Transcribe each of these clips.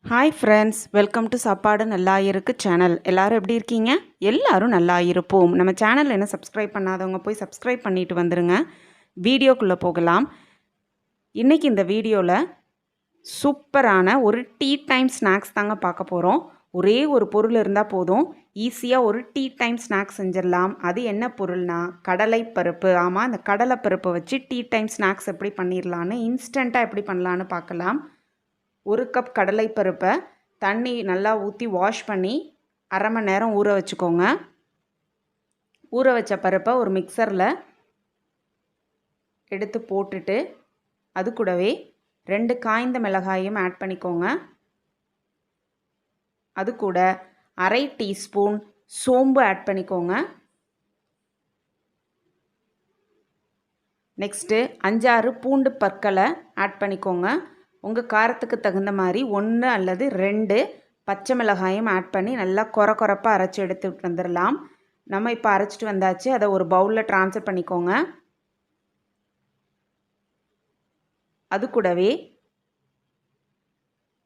Hi friends, welcome to சாப்பாடு நல்லா இருக்கு சேனல். எல்லோரும் எப்படி இருக்கீங்க? எல்லோரும் நல்லா இருப்போம். நம்ம சேனல் என்ன சப்ஸ்கிரைப் பண்ணாதவங்க போய் சப்ஸ்கிரைப் பண்ணிட்டு வந்துடுங்க. வீடியோக்குள்ளே போகலாம். இன்றைக்கி இந்த வீடியோவில் சூப்பரான ஒரு டீ டைம் ஸ்நாக்ஸ் தாங்க பார்க்க போகிறோம். ஒரே ஒரு பொருள் இருந்தால் போதும், ஈஸியாக ஒரு டீ டைம் ஸ்நாக்ஸ் செஞ்சிடலாம். அது என்ன பொருள்னா கடலை பருப்பு. ஆமாம், இந்த கடலை பருப்பை வச்சு டீ டைம் ஸ்நாக்ஸ் எப்படி பண்ணிடலான்னு, இன்ஸ்டண்ட்டாக எப்படி பண்ணலான்னு பார்க்கலாம். ஒரு கப் கடலை பருப்பை தண்ணி நல்லா ஊற்றி வாஷ் பண்ணி அரை மணி நேரம் ஊற வச்சுக்கோங்க. ஊற வச்ச பருப்பை ஒரு மிக்சரில் எடுத்து போட்டுட்டு அது கூடவே 2 காய்ந்த மிளகாயும் ஆட் பண்ணிக்கோங்க. அது கூட அரை டீஸ்பூன் சோம்பு ஆட் பண்ணிக்கோங்க. நெக்ஸ்ட்டு 5-6 பூண்டு பற்களை ஆட் பண்ணிக்கோங்க. உங்கள் காரத்துக்கு தகுந்த மாதிரி 1 அல்லது 2 பச்சை மிளகாயும் ஆட் பண்ணி நல்லா கொரப்பாக அரைச்சி எடுத்துகிட்டு வந்துடலாம். நம்ம இப்போ அரைச்சிட்டு வந்தாச்சு. அதை ஒரு பவுலில் ட்ரான்ஸ்ஃபர் பண்ணிக்கோங்க. அது கூடவே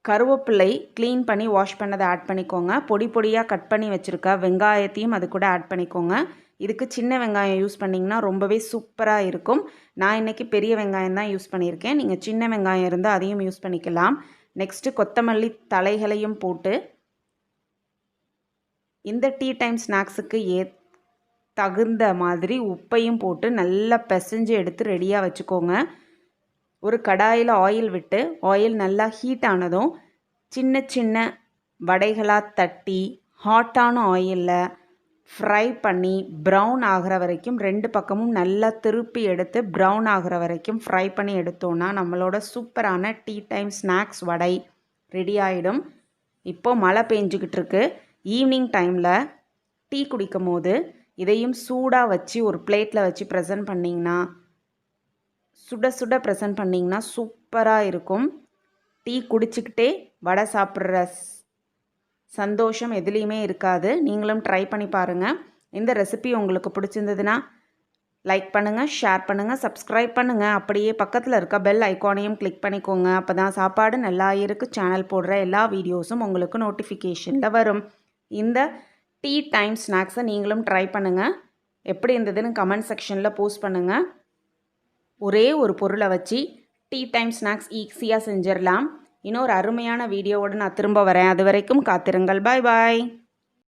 கருவேப்பிலை க்ளீன் பண்ணி வாஷ் பண்ணதை ஆட் பண்ணிக்கோங்க. பொடியாக கட் பண்ணி வச்சுருக்க வெங்காயத்தையும் அது கூட ஆட் பண்ணிக்கோங்க. இதுக்கு சின்ன வெங்காயம் யூஸ் பண்ணிங்கன்னா ரொம்பவே சூப்பராக இருக்கும். நான் இன்றைக்கி பெரிய வெங்காயம் தான் யூஸ் பண்ணியிருக்கேன். நீங்கள் சின்ன வெங்காயம் இருந்தால் அதையும் யூஸ் பண்ணிக்கலாம். நெக்ஸ்ட்டு கொத்தமல்லி தலைகளையும் போட்டு இந்த டீ டைம் ஸ்நாக்ஸுக்கு தகுந்த மாதிரி உப்பையும் போட்டு நல்லா பிசைஞ்சு எடுத்து ரெடியாக வச்சுக்கோங்க. ஒரு கடாயில் ஆயில் விட்டு ஆயில் நல்லா ஹீட் ஆனதும் சின்ன வடைகளாக தட்டி ஹாட்டான ஆயிலில் ஃப்ரை பண்ணி ப்ரௌன் ஆகிற வரைக்கும் 2 பக்கமும் நல்லா திருப்பி எடுத்து ப்ரௌன் ஆகிற வரைக்கும் ஃப்ரை பண்ணி எடுத்தோன்னா நம்மளோட சூப்பரான டீ டைம் ஸ்நாக்ஸ் வடை ரெடி ஆகிடும். இப்போது மழை பெஞ்சிக்கிட்டு இருக்கு. ஈவினிங் டைமில் டீ குடிக்கும் போது இதையும் சூடாக வச்சு ஒரு பிளேட்டில் வச்சு ப்ரெசன்ட் பண்ணிங்கன்னா சுட ப்ரெசன்ட் பண்ணிங்கன்னா சூப்பராக இருக்கும். டீ குடிச்சிக்கிட்டே வடை சாப்பிட்ற சந்தோஷம் எதுலேயுமே இருக்காது. நீங்களும் ட்ரை பண்ணி பாருங்கள். இந்த ரெசிபி உங்களுக்கு பிடிச்சிருந்ததுன்னா லைக் பண்ணுங்கள், ஷேர் பண்ணுங்கள், சப்ஸ்கிரைப் பண்ணுங்கள். அப்படியே பக்கத்தில் இருக்க பெல் ஐக்கானையும் கிளிக் பண்ணிக்கோங்க. அப்போ தான் சாப்பாடு நல்லா இருக்கு சேனல் போடுற எல்லா வீடியோஸும் உங்களுக்கு நோட்டிஃபிகேஷனில் வரும். இந்த டீ டைம் ஸ்நாக்ஸை நீங்களும் ட்ரை பண்ணுங்கள். எப்படி இருந்ததுன்னு கமெண்ட் செக்ஷனில் போஸ்ட் பண்ணுங்கள். ஒரே ஒரு பொருளை வச்சு டீ டைம் ஸ்நாக்ஸ் ஈஸியாக செஞ்சிடலாம். இன்னொரு அருமையான வீடியோவோடு நான் திரும்ப வரேன். அது வரைக்கும் காத்திருங்கள். பாய் பாய்.